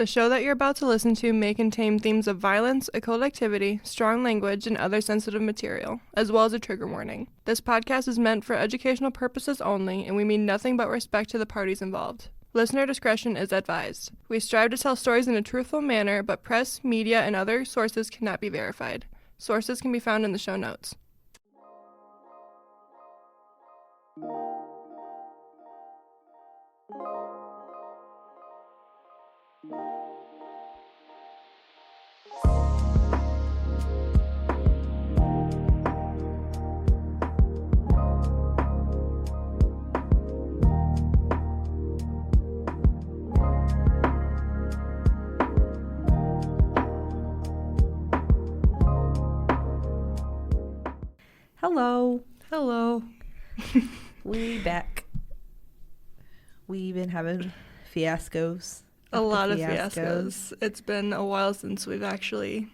The show that you're about to listen to may contain themes of violence, occult activity, strong language, and other sensitive material, as well as a trigger warning. This podcast is meant for educational purposes only, and we mean nothing but respect to the parties involved. Listener discretion is advised. We strive to tell stories in a truthful manner, but press, media, and other sources cannot be verified. Sources can be found in the show notes. Hello. We back. We've been having fiascos. A lot of fiascos. It's been a while since we've actually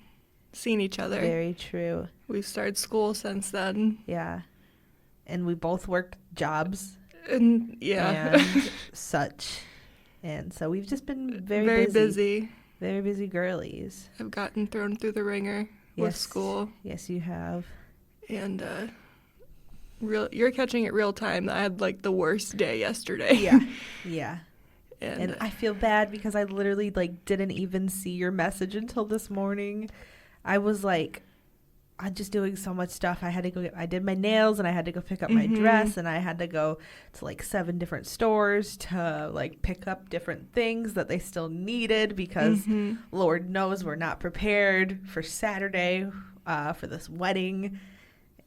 seen each other. Very true. We've started school since then. Yeah. And we both work jobs. And And such. And so we've just been very busy. Very busy girlies. I've gotten thrown through the ringer with school. Yes, you have. And you're catching it real time. I had like the worst day yesterday. Yeah. And I feel bad because I literally didn't even see your message until this morning. I was I'm just doing so much stuff. I did my nails and I had to go pick up my dress and I had to go to 7 different stores to pick up different things that they still needed because Lord knows we're not prepared for Saturday for this wedding.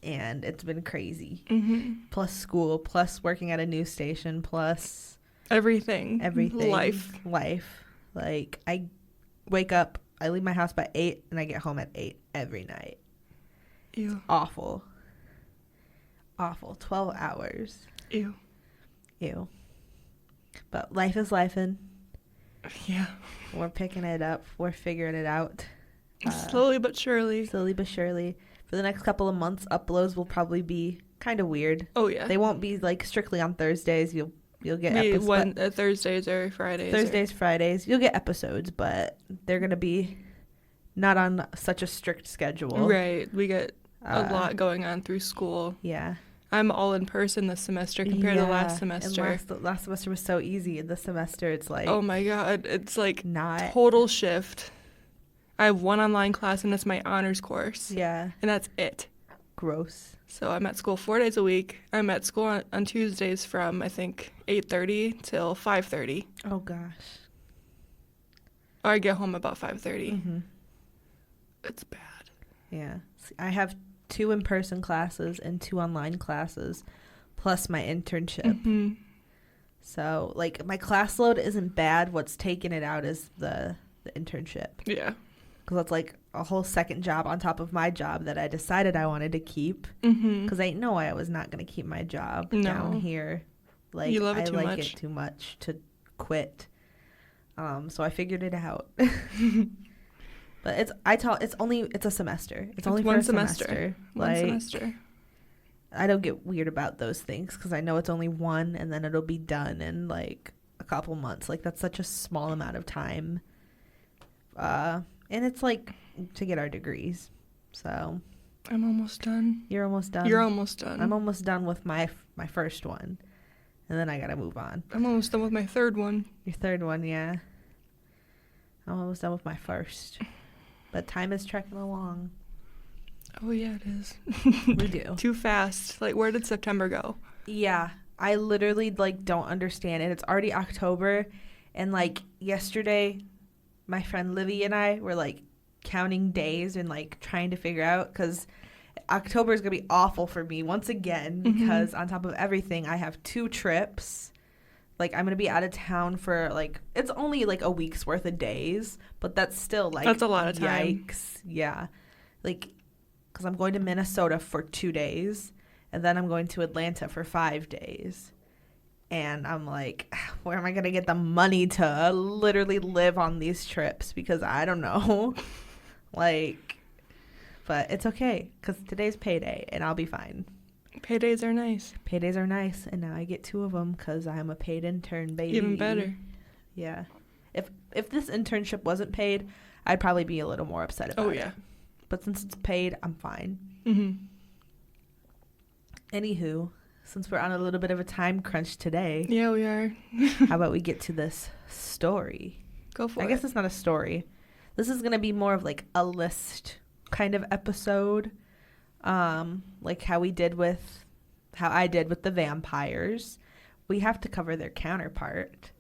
And it's been crazy. Plus school, plus working at a news station, plus everything. Life. I wake up, I leave my house by 8, and I get home at 8 every night. Ew. Awful. 12 hours. Ew. But life is lifing. Yeah. We're picking it up. We're figuring it out. Slowly but surely. For the next couple of months, uploads will probably be kind of weird. Oh, yeah. They won't be strictly on Thursdays. You'll get episodes. Thursdays or Fridays. Thursdays, Fridays. You'll get episodes, but they're going to be not on such a strict schedule. Right. We get a lot going on through school. Yeah. I'm all in person this semester compared to last semester. And last semester was so easy. In this semester, it's oh my God. It's not total shift. I have one online class, and it's my honors course. Yeah. And that's it. Gross. So I'm at school 4 days a week. I'm at school on Tuesdays from, I think, 8:30 till 5:30. Oh, gosh. Or I get home about 5:30. Mm-hmm. It's bad. Yeah. I have 2 in-person classes and 2 online classes, plus my internship. So, my class load isn't bad. What's taking it out is the internship. Yeah. Because that's a whole second job on top of my job that I decided I wanted to keep. Because I know I was not going to keep my job down here. You love it too much. I like it too much to quit. So I figured it out. But it's a semester. It's only one for a semester. One semester. I don't get weird about those things because I know it's only one and then it'll be done in a couple months. That's such a small amount of time. And it's to get our degrees. So I'm almost done. You're almost done. You're almost done. I'm almost done with my first one. And then I got to move on. I'm almost done with my third one. Your third one, yeah. I'm almost done with my first. But time is trekking along. Oh, yeah, it is. We do. Too fast. Where did September go? Yeah. I literally, don't understand it. It's already October. And, yesterday, my friend Livy and I were, counting days and, trying to figure out. Because October is going to be awful for me once again. Because on top of everything, I have 2 trips. I'm going to be out of town for, it's only, a week's worth of days. But that's still, that's a lot of time. Yikes. Yeah. Because I'm going to Minnesota for 2 days. And then I'm going to Atlanta for 5 days. And I'm where am I going to get the money to literally live on these trips? Because I don't know. But it's okay. Because today's payday and I'll be fine. Paydays are nice. Paydays are nice. And now I get 2 of them because I'm a paid intern, baby. Even better. Yeah. if this internship wasn't paid, I'd probably be a little more upset about it. Oh, yeah. But since it's paid, I'm fine. Mm-hmm. Anywho, since we're on a little bit of a time crunch today. Yeah, we are. How about we get to this story? Go for it. I guess it's not a story. This is going to be more of like a list kind of episode. Like how I did with the vampires. We have to cover their counterpart.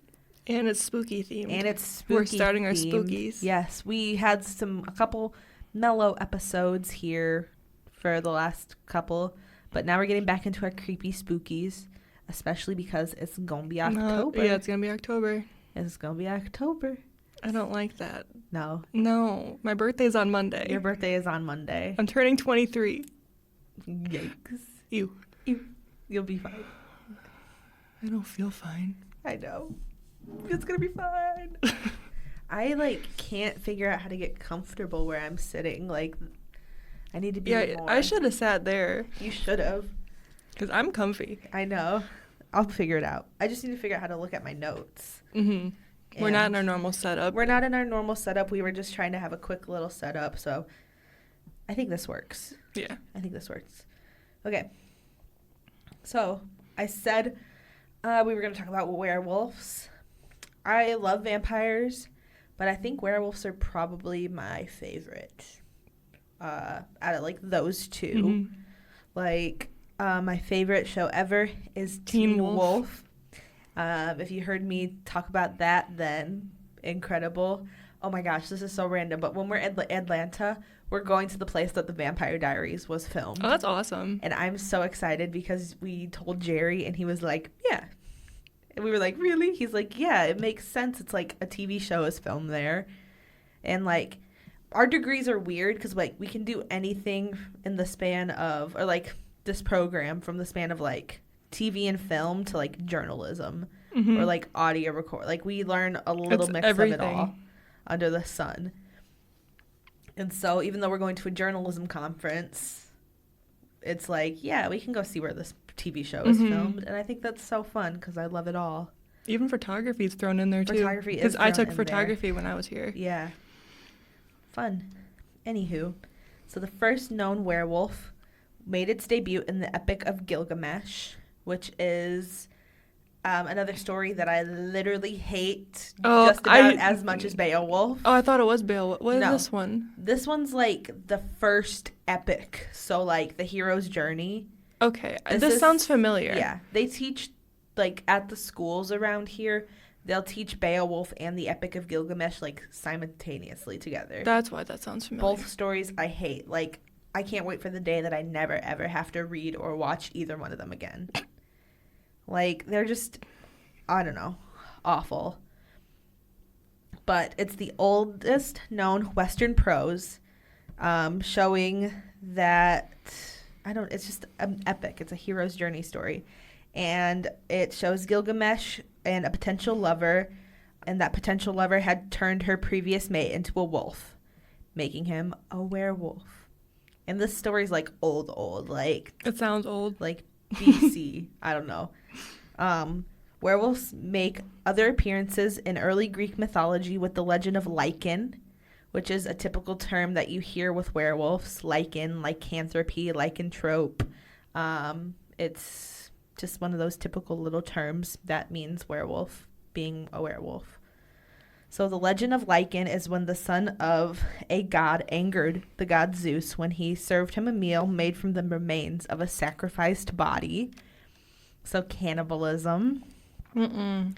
And it's spooky themed. We're starting our spookies. Yes, we had a couple mellow episodes here for the last couple, but now we're getting back into our creepy spookies, especially because it's gonna be October. Yeah, it's gonna be October. It's gonna be October. I don't like that. No, my birthday's on Monday. Your birthday is on Monday. I'm turning 23. Yikes. Ew. You'll be fine. I don't feel fine. I know. It's gonna be fine. I can't figure out how to get comfortable where I'm sitting. I need to be more. I should have sat there. You should have. Because I'm comfy. I know. I'll figure it out. I just need to figure out how to look at my notes. Mm-hmm. We're not in our normal setup. We're not in our normal setup. We were just trying to have a quick little setup. So I think this works. Yeah. I think this works. Okay. So I said we were going to talk about werewolves. I love vampires, but I think werewolves are probably my favorite out of those two. Mm-hmm. My favorite show ever is Teen Wolf. If you heard me talk about that, then incredible. Oh my gosh, this is so random. But when we're in Atlanta, we're going to the place that the Vampire Diaries was filmed. Oh, that's awesome. And I'm so excited because we told Jerry and he was like, yeah. And we were like, really? He's like, yeah, it makes sense. It's like a TV show is filmed there. And our degrees are weird because we can do anything in the span of, or this program from the span of TV and film to journalism, mm-hmm. or audio record. We learn a little mix everything. of it all under the sun. And so even though we're going to a journalism conference, it's yeah, we can go see where this TV show is mm-hmm. filmed. And I think that's so fun because I love it all. Even photography is thrown in there too. Photography is because I took thrown in photography when I was here. Yeah. Fun. Anywho, so the first known werewolf made its debut in the Epic of Gilgamesh, which is another story that I literally hate just about as much as Beowulf. Oh, I thought it was Beowulf. What is No. this one? This one's the first epic, so the hero's journey. Okay, this sounds familiar. Yeah, they teach at the schools around here. They'll teach Beowulf and the Epic of Gilgamesh simultaneously together. That's why that sounds familiar. Both stories I hate. I can't wait for the day that I never ever have to read or watch either one of them again. They're just, I don't know, awful. But it's the oldest known Western prose, showing that, it's just an epic. It's a hero's journey story. And it shows Gilgamesh and a potential lover, and that potential lover had turned her previous mate into a wolf, making him a werewolf. And this story's old. It sounds old. BC. I don't know. Werewolves make other appearances in early Greek mythology with the legend of lichen, which is a typical term that you hear with werewolves. Lichen, lycanthropy, lycanthrope. It's just one of those typical little terms that means werewolf, being a werewolf. So the legend of lichen is when the son of a god angered the god Zeus when he served him a meal made from the remains of a sacrificed body. So cannibalism. Mm-mm.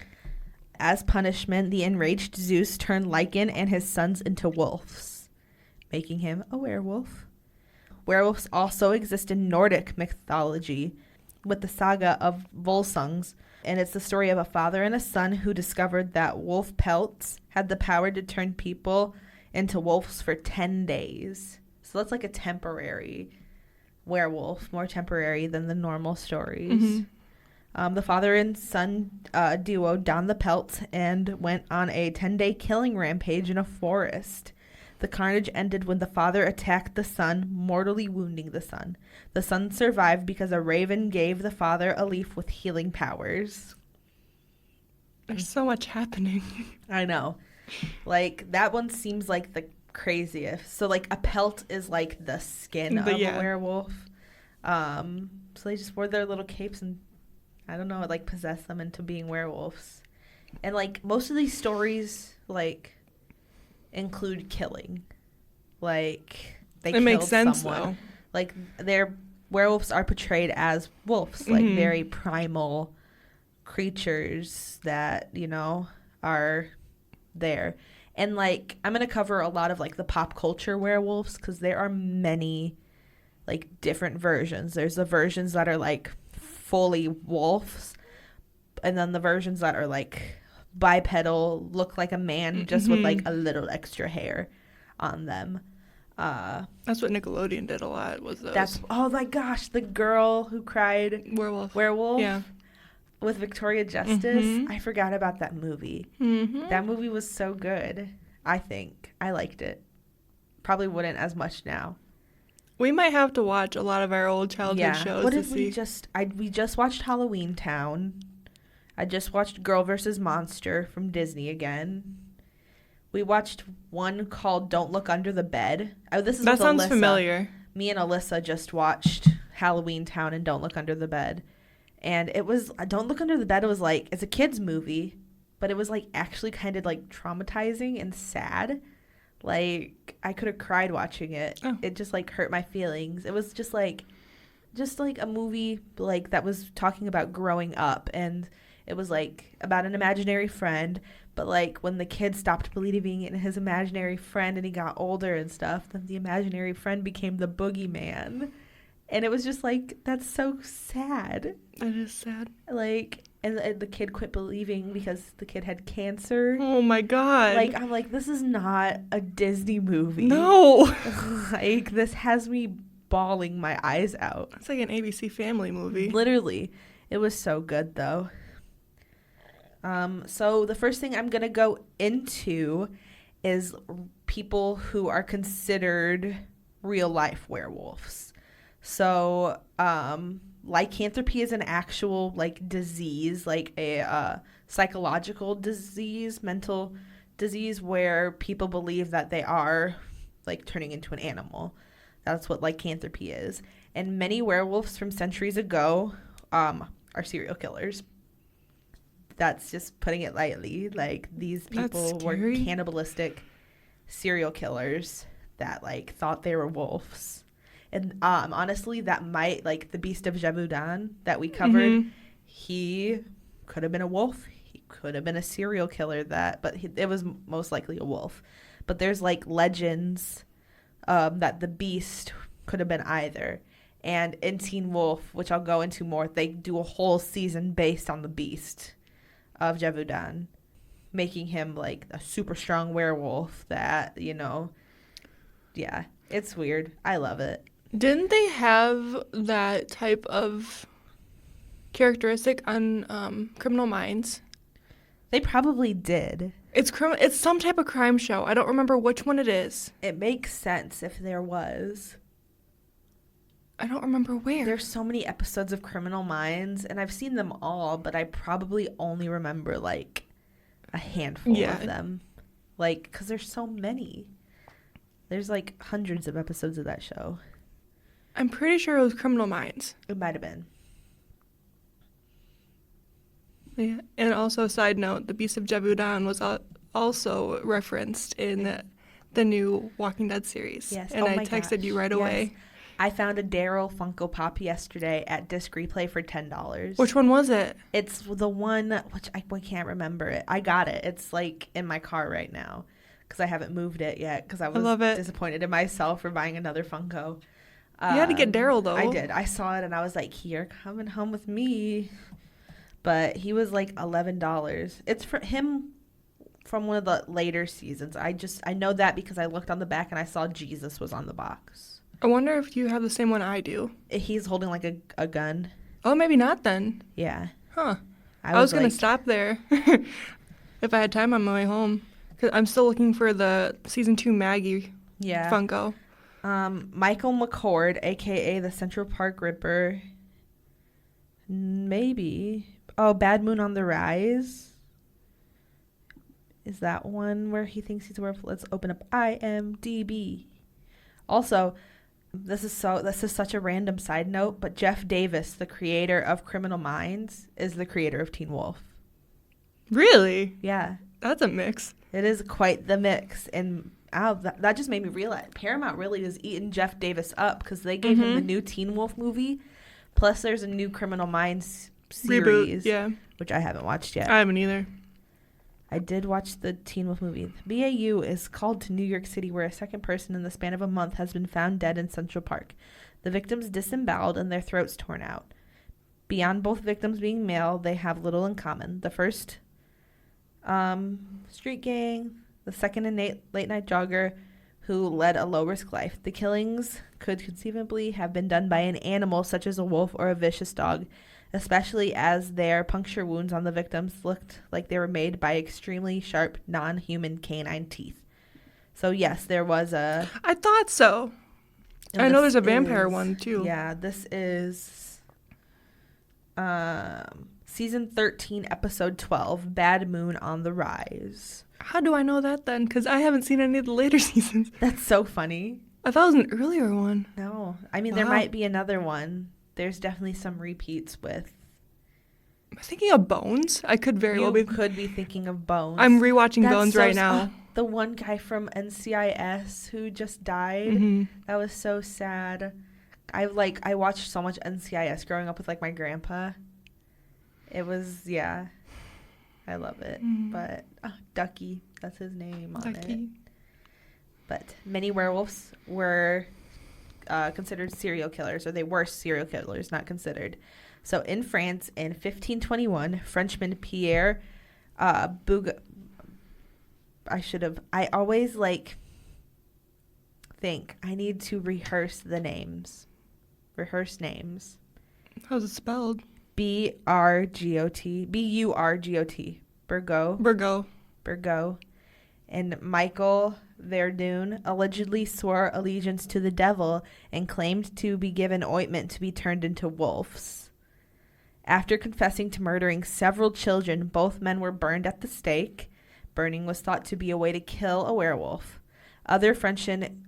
As punishment, the enraged Zeus turned lichen and his sons into wolves, making him a werewolf. Werewolves also exist in Nordic mythology with the saga of Volsungs, and it's the story of a father and a son who discovered that wolf pelts had the power to turn people into wolves for 10 days. So that's a temporary werewolf, more temporary than the normal stories. Mm-hmm. The father and son duo donned the pelts and went on a 10-day killing rampage in a forest. The carnage ended when the father attacked the son, mortally wounding the son. The son survived because a raven gave the father a leaf with healing powers. There's so much happening. I know. Like, that one seems like the craziest. So, like, a pelt is like the skin of a werewolf. So they just wore their little capes and, I don't know, it, like, possessed them into being werewolves. And, like, most of these stories, like, include killing. Like, they killed makes sense, someone. though. Like, their werewolves are portrayed as wolves, like, very primal creatures that, you know, are there. And, like, I'm going to cover a lot of, like, the pop culture werewolves because there are many, like, different versions. There's the versions that are, like, fully wolves, and then the versions that are, like, bipedal, look like a man just with, like, a little extra hair on them. That's what Nickelodeon did a lot, was those. Oh my gosh, the girl who cried Werewolf. Yeah. With Victoria Justice. I forgot about that movie. That movie was so good. I think I liked it. Probably wouldn't as much now. We might have to watch a lot of our old childhood shows. What did we just watched Halloween Town. I just watched Girl vs. Monster from Disney again. We watched one called Don't Look Under the Bed. Oh, this is that sounds Alyssa. Familiar. Me and Alyssa just watched Halloween Town and Don't Look Under the Bed. And it was, Don't Look Under the Bed, it was like, it's a kid's movie, but it was like actually kind of like traumatizing and sad. Like, I could have cried watching it. Oh. It just like hurt my feelings. It was just like a movie like that was talking about growing up, and it was like about an imaginary friend, but like when the kid stopped believing in his imaginary friend and he got older and stuff, then the imaginary friend became the boogeyman. And it was just like, that's so sad. That is sad. Like, and the kid quit believing because the kid had cancer. Oh my God. Like, I'm like, this is not a Disney movie. No. Like, this has me bawling my eyes out. It's like an ABC Family movie. Literally. It was so good, though. So the first thing I'm going to go into is people who are considered real-life werewolves. So, lycanthropy is an actual, like, disease, like a psychological disease, mental disease, where people believe that they are, like, turning into an animal. That's what lycanthropy is. And many werewolves from centuries ago are serial killers. That's just putting it lightly. Like, these people were cannibalistic serial killers that, like, thought they were wolves. And honestly, that might, like, the Beast of Gévaudan that we covered, he could have been a wolf. He could have been a serial killer, but it was most likely a wolf. But there's, like, legends that the Beast could have been either. And in Teen Wolf, which I'll go into more, they do a whole season based on the Beast of Gévaudan, making him, like, a super strong werewolf that, you know, yeah, it's weird. I love it. Didn't they have that type of characteristic on Criminal Minds? They probably did. It's some type of crime show. I don't remember which one it is. It makes sense if there was. I don't remember where. There's so many episodes of Criminal Minds, and I've seen them all, but I probably only remember, like, a handful of them. Like, because there's so many. There's, like, hundreds of episodes of that show. I'm pretty sure it was Criminal Minds. It might have been. Yeah. And also, side note, the Beast of Gévaudan was also referenced in the new Walking Dead series. Yes. And I texted you right away. I found a Daryl Funko Pop yesterday at Disc Replay for $10. Which one was it? It's the one, which I can't remember it. I got it. It's, like, in my car right now because I haven't moved it yet because I was disappointed in myself for buying another Funko. You had to get Daryl, though. I did. I saw it, and I was like, you're coming home with me. But he was like $11. It's for him from one of the later seasons. I know that because I looked on the back, and I saw Jesus was on the box. I wonder if you have the same one I do. He's holding, like, a gun. Oh, maybe not then. Yeah. Huh. I was going to stop there if I had time on my way home. Cause I'm still looking for the Season 2 Maggie Funko. Michael McCord, a.k.a. the Central Park Ripper. Maybe. Oh, Bad Moon on the Rise. Is that one where he thinks he's a werewolf? Let's open up IMDb. Also, this is such a random side note, but Jeff Davis, the creator of Criminal Minds, is the creator of Teen Wolf. Really? Yeah. That's a mix. It is quite the mix. And that just made me realize Paramount really is eating Jeff Davis up, because they gave him the new Teen Wolf movie. Plus, there's a new Criminal Minds series, reboot, which I haven't watched yet. I haven't either. I did watch the Teen Wolf movie. BAU is called to New York City, where a second person in the span of a month has been found dead in Central Park. The victims disemboweled and their throats torn out. Beyond both victims being male, they have little in common. The first, street gang. The second, a late-night jogger who led a low-risk life. The killings could conceivably have been done by an animal such as a wolf or a vicious dog, especially as their puncture wounds on the victims looked like they were made by extremely sharp, non-human canine teeth. So, yes, there was a... I thought so. I know there's a vampire one, too. Yeah, this is season 13, episode 12, Bad Moon on the Rise. How do I know that, then? Because I haven't seen any of the later seasons. That's so funny. I thought it was an earlier one. No. I mean, there might be another one. There's definitely some repeats with... Am I thinking of Bones? I could very well be. You could be thinking of Bones. I'm rewatching Bones right now. The one guy from NCIS who just died. Mm-hmm. That was so sad. I watched so much NCIS growing up with, like, my grandpa. It was, yeah. I love it. Mm-hmm. But Ducky, that's his name on it. But many werewolves were considered serial killers, or they were serial killers, not considered. So in France, in 1521, Frenchman Pierre Bouga... I always, think I need to rehearse the names. Rehearse names. How's it spelled? Burgot. Burgot. Burgot. And Michael Verdun allegedly swore allegiance to the devil and claimed to be given ointment to be turned into wolves. After confessing to murdering several children, both men were burned at the stake. Burning was thought to be a way to kill a werewolf. Other Frenchman,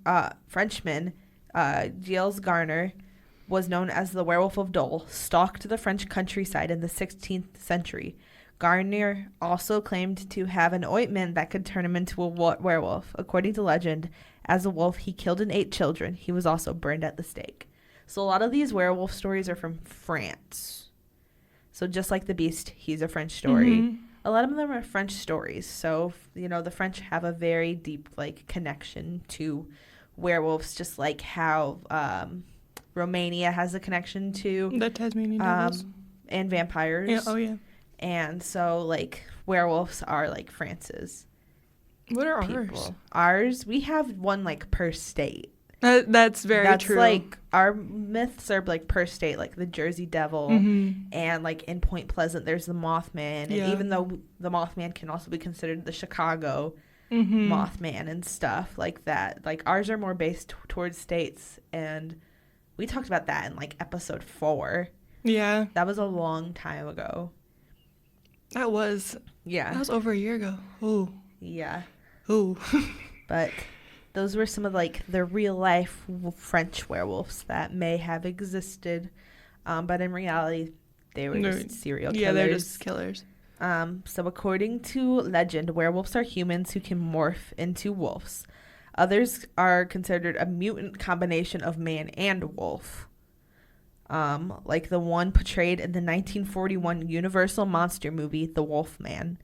Gilles Garner, was known as the Werewolf of Dole, stalked the French countryside in the 16th century. Garnier also claimed to have an ointment that could turn him into a werewolf. According to legend, as a wolf, he killed and ate children. He was also burned at the stake. So a lot of these werewolf stories are from France. So just like The Beast, he's a French story. Mm-hmm. A lot of them are French stories. So, the French have a very deep, connection to werewolves, just like how Romania has a connection to... The Tasmanian devils. And vampires. Yeah, oh, yeah. And so, werewolves are, France's. What are people. ours? Ours, we have one, per state. That's very true. That's, our myths are, per state, the Jersey Devil. Mm-hmm. And, in Point Pleasant, there's the Mothman. Yeah. And even though the Mothman can also be considered the Chicago Mothman and stuff like that. Ours are more based towards states. And we talked about that in, episode 4. Yeah. That was a long time ago. That was. Yeah. That was over a year ago. Oh. Yeah. Oh. But those were some of the real life French werewolves that may have existed. But in reality, they were just serial killers. Yeah, they're just killers. So according to legend, werewolves are humans who can morph into wolves. Others are considered a mutant combination of man and wolf. Like the one portrayed in the 1941 Universal monster movie, The Wolfman.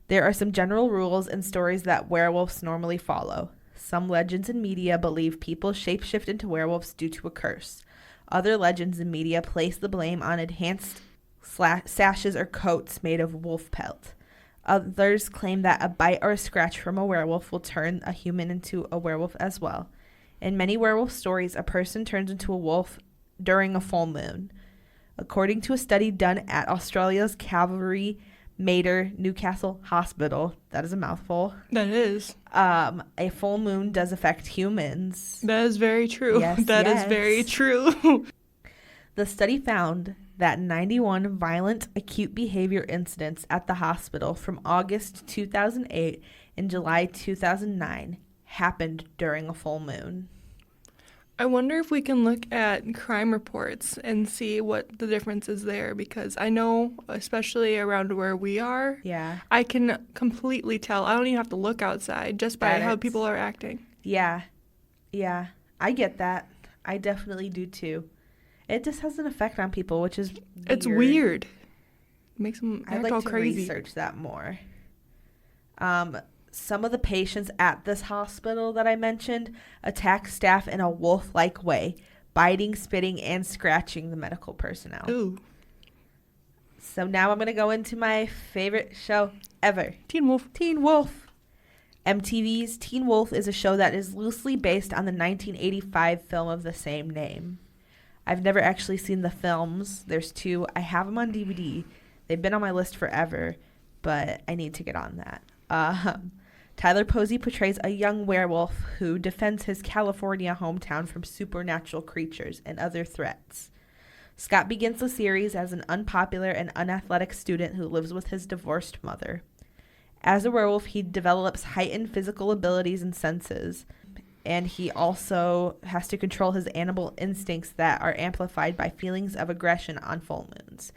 There are some general rules and stories that werewolves normally follow. Some legends and media believe people shapeshift into werewolves due to a curse. Other legends and media place the blame on enhanced sashes or coats made of wolf pelt. Others claim that a bite or a scratch from a werewolf will turn a human into a werewolf as well. In many werewolf stories, a person turns into a wolf during a full moon. According to a study done at Australia's Calvary Mater Newcastle Hospital, that is a mouthful. That is. A full moon does affect humans. That is very true. Yes, That is very true. The study found that 91 violent acute behavior incidents at the hospital from August 2008 and July 2009 happened during a full moon. I wonder if we can look at crime reports and see what the difference is there, because I know, especially around where we are, Yeah. I can completely tell. I don't even have to look outside just by how people are acting. Yeah. Yeah. I get that. I definitely do too. It just has an effect on people, which is weird. It's weird. It makes them act all crazy. I'd like to research that more. Some of the patients at this hospital that I mentioned attack staff in a wolf-like way, biting, spitting, and scratching the medical personnel. Ooh. So now I'm going to go into my favorite show ever. Teen Wolf. Teen Wolf. MTV's Teen Wolf is a show that is loosely based on the 1985 film of the same name. I've never actually seen the films. There's 2. I have them on DVD. They've been on my list forever, but I need to get on that. Tyler Posey portrays a young werewolf who defends his California hometown from supernatural creatures and other threats. Scott begins the series as an unpopular and unathletic student who lives with his divorced mother. As a werewolf, he develops heightened physical abilities and senses, and he also has to control his animal instincts that are amplified by feelings of aggression on full moons.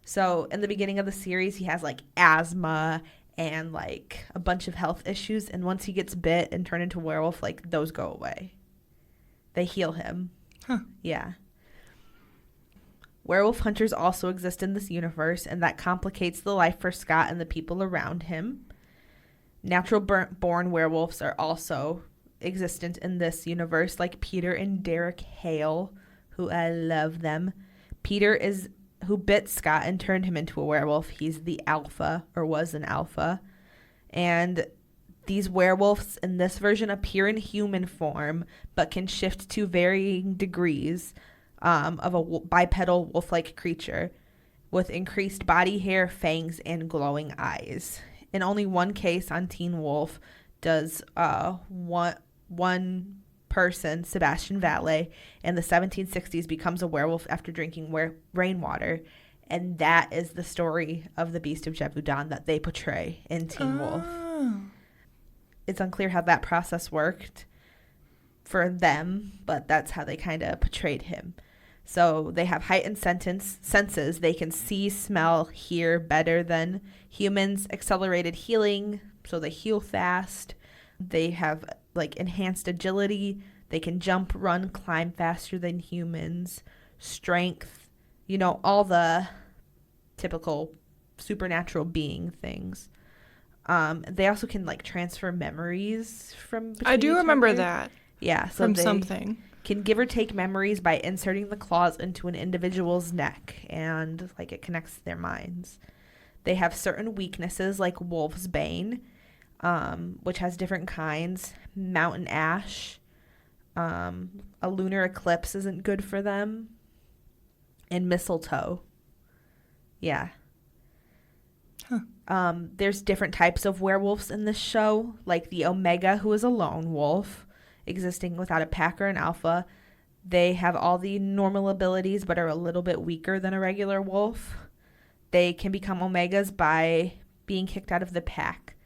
So in the beginning of the series, he has like asthma and like a bunch of health issues, and once he gets bit and turned into a werewolf, like those go away. They heal him. Huh. Yeah. Werewolf hunters also exist in this universe, and that complicates the life for Scott and the people around him. Natural born werewolves are also existent in this universe, like Peter and Derek Hale, who I love them. Peter is who bit Scott and turned him into a werewolf. He's the alpha, or was an alpha. And these werewolves in this version appear in human form, but can shift to varying degrees of a bipedal wolf-like creature with increased body hair, fangs, and glowing eyes. In only one case on Teen Wolf does one person, Sebastian Valet, in the 1760s becomes a werewolf after drinking rainwater, and that is the story of the Beast of Jevudan that they portray in Teen Wolf. It's unclear how that process worked for them, but that's how they kind of portrayed him. So they have heightened senses. They can see, smell, hear better than humans. Accelerated healing, so they heal fast. They have like enhanced agility. They can jump, run, climb faster than humans. Strength, all the typical supernatural being things. They also can like transfer memories from between I do remember other. that. Yeah, so from they something. Can give or take memories by inserting the claws into an individual's neck, and like it connects their minds. They have certain weaknesses like Wolf's Bane, which has different kinds. Mountain Ash. A lunar eclipse isn't good for them. And mistletoe. Yeah. Huh. There's different types of werewolves in this show, like the Omega, who is a lone wolf, existing without a pack or an alpha. They have all the normal abilities, but are a little bit weaker than a regular wolf. They can become Omegas by being kicked out of the pack.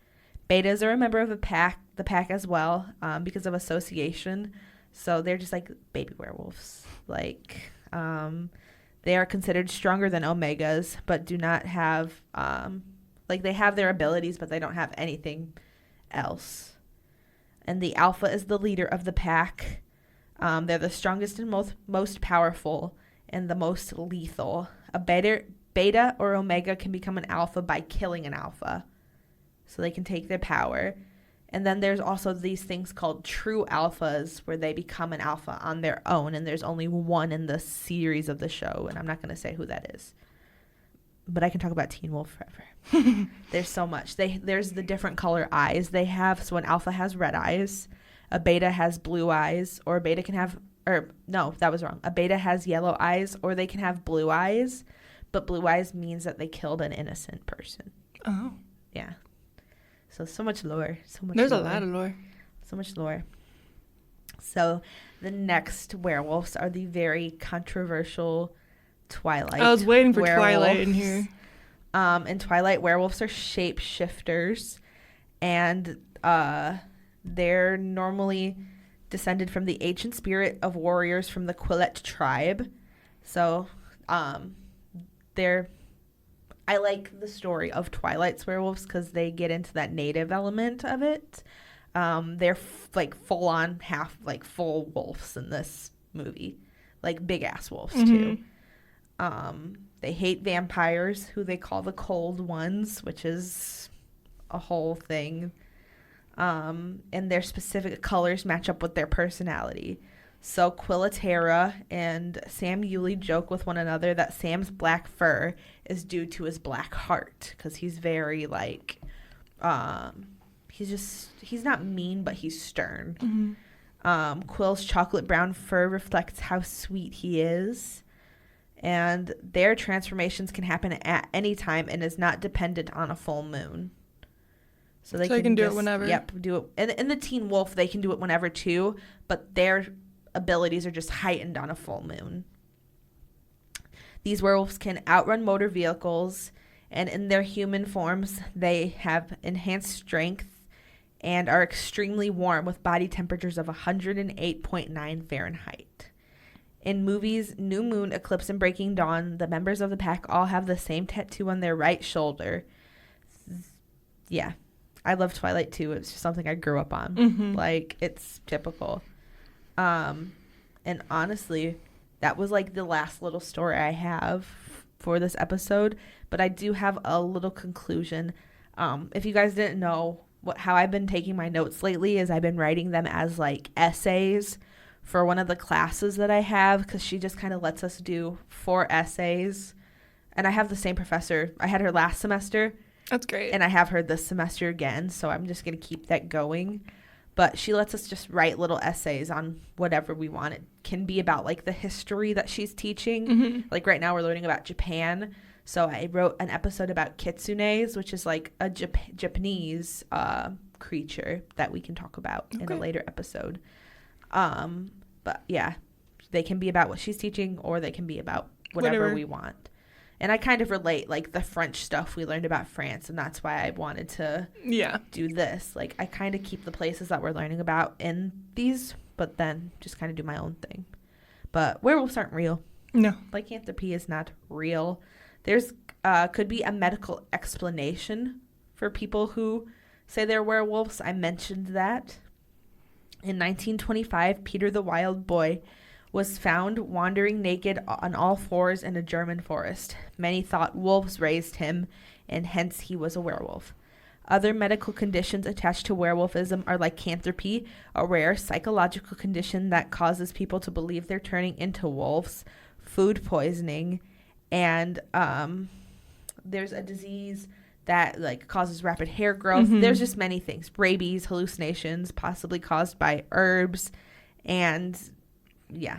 Betas are a member of the pack as well, because of association. So they're just like baby werewolves. Like, they are considered stronger than Omegas, but do not have, they have their abilities, but they don't have anything else. And the alpha is the leader of the pack. They're the strongest and most powerful and the most lethal. A beta or omega can become an alpha by killing an alpha. So they can take their power. And then there's also these things called true alphas, where they become an alpha on their own. And there's only one in the series of the show. And I'm not going to say who that is. But I can talk about Teen Wolf forever. There's so much. There's the different color eyes they have. So an alpha has red eyes. A beta has blue eyes. Or a beta can have... no, that was wrong. A beta has yellow eyes, or they can have blue eyes. But blue eyes means that they killed an innocent person. Oh. Yeah. So much lore. There's a lot of lore. So much lore. So the next werewolves are the very controversial Twilight. I was waiting for werewolves. Twilight in here. In Twilight, werewolves are shapeshifters, and they're normally descended from the ancient spirit of warriors from the Quillet tribe. So, I like the story of Twilight's werewolves because they get into that native element of it. They're like full on full wolves in this movie, like big ass wolves too. They hate vampires, who they call the cold ones, which is a whole thing. And their specific colors match up with their personality. So Quillatera and Sam Yulee joke with one another that Sam's black fur is due to his black heart, because he's very like, he's not mean, but he's stern. Quill's chocolate brown fur reflects how sweet he is. And their transformations can happen at any time and is not dependent on a full moon. So they can do it whenever. Yep, do it. And in the Teen Wolf, they can do it whenever too, but their abilities are just heightened on a full moon. These werewolves can outrun motor vehicles, and in their human forms, they have enhanced strength and are extremely warm with body temperatures of 108.9 Fahrenheit. In movies New Moon, Eclipse, and Breaking Dawn, the members of the pack all have the same tattoo on their right shoulder. Yeah. I love Twilight too. It's just something I grew up on. Like, it's typical. And honestly, that was like the last little story I have for this episode. But I do have a little conclusion. If you guys didn't know, how I've been taking my notes lately is I've been writing them as like essays for one of the classes that I have, because she just kind of lets us do 4 essays. And I have the same professor. I had her last semester. That's great. And I have her this semester again, so I'm just going to keep that going. But she lets us just write little essays on whatever we want. It can be about like the history that she's teaching. Like right now we're learning about Japan. So I wrote an episode about kitsunes, which is like a Japanese creature that we can talk about in a later episode. But yeah, they can be about what she's teaching, or they can be about whatever we want. And I kind of relate, like, the French stuff we learned about France, and that's why I wanted to do this. Like, I kind of keep the places that we're learning about in these, but then just kind of do my own thing. But werewolves aren't real. No. Lycanthropy is not real. There's could be a medical explanation for people who say they're werewolves. I mentioned that. In 1925, Peter the Wild Boy was found wandering naked on all fours in a German forest. Many thought wolves raised him, and hence he was a werewolf. Other medical conditions attached to werewolfism are lycanthropy, a rare psychological condition that causes people to believe they're turning into wolves, food poisoning, and there's a disease that like causes rapid hair growth. There's just many things. Rabies, hallucinations, possibly caused by herbs, and yeah,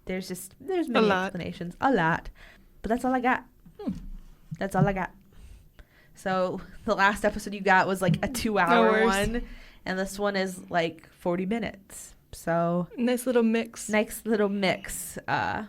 there's many explanations. A lot. But that's all I got. That's all I got. So the last episode you got was like a 2-hour one, and this one is like 40 minutes. So nice little mix. I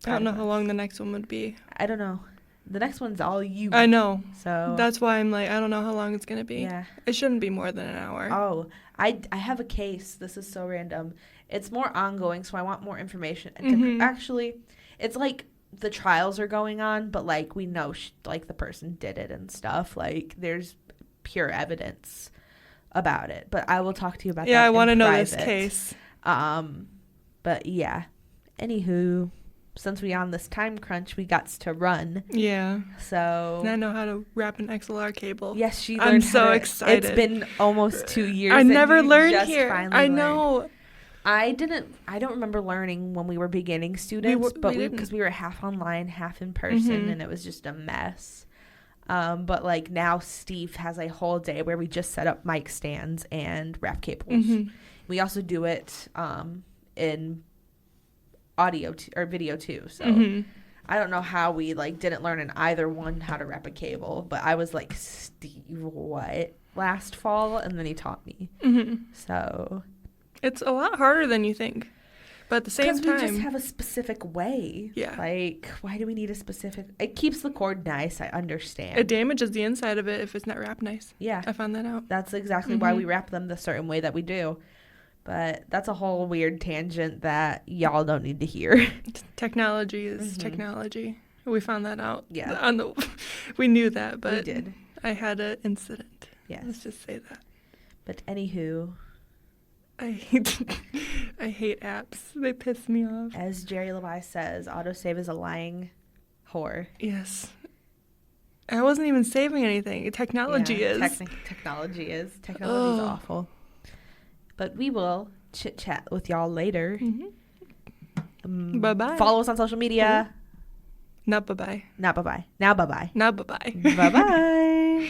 don't know how long the next one would be. I don't know. The next one's all you. I know. So that's why I'm like, I don't know how long it's going to be. Yeah. It shouldn't be more than an hour. Oh, I have a case. This is so random. It's more ongoing, so I want more information. Actually, it's like the trials are going on, but like we know like the person did it and stuff. Like there's pure evidence about it. But I will talk to you about that. Yeah, I want to know this case. But yeah. Anywho, since we on this time crunch, we got to run. Yeah. So. And I know how to wrap an XLR cable. Yes, she learned. I'm so excited. It's been almost 2 years. I never learned here. I know. I don't remember learning when we were beginning students, because we were half online, half in person, and it was just a mess. But like now Steve has a whole day where we just set up mic stands and wrap cables. We also do it in audio or video too. So I don't know how we like didn't learn in either one how to wrap a cable, but I was like, Steve, what? Last fall, and then he taught me. So it's a lot harder than you think. But at the same Because we just time, have a specific way. Yeah. Like, why do we need a specific... It keeps the cord nice, I understand. it damages the inside of it if it's not wrapped nice. Yeah. I found that out. That's exactly why we wrap them the certain way that we do. But that's a whole weird tangent that y'all don't need to hear. Technology is technology. We found that out. Yeah. We knew that, but We did. I had an incident. Yes. Let's just say that. But anywho, I hate apps. They piss me off. as Jerry Levi says, autosave is a lying whore. Yes. I wasn't even saving anything. Technology is. Technology is. Technology is awful. But we will chit-chat with y'all later. Bye-bye. Follow us on social media. Not bye-bye. Not bye-bye. Now bye-bye. Not bye-bye. Bye-bye.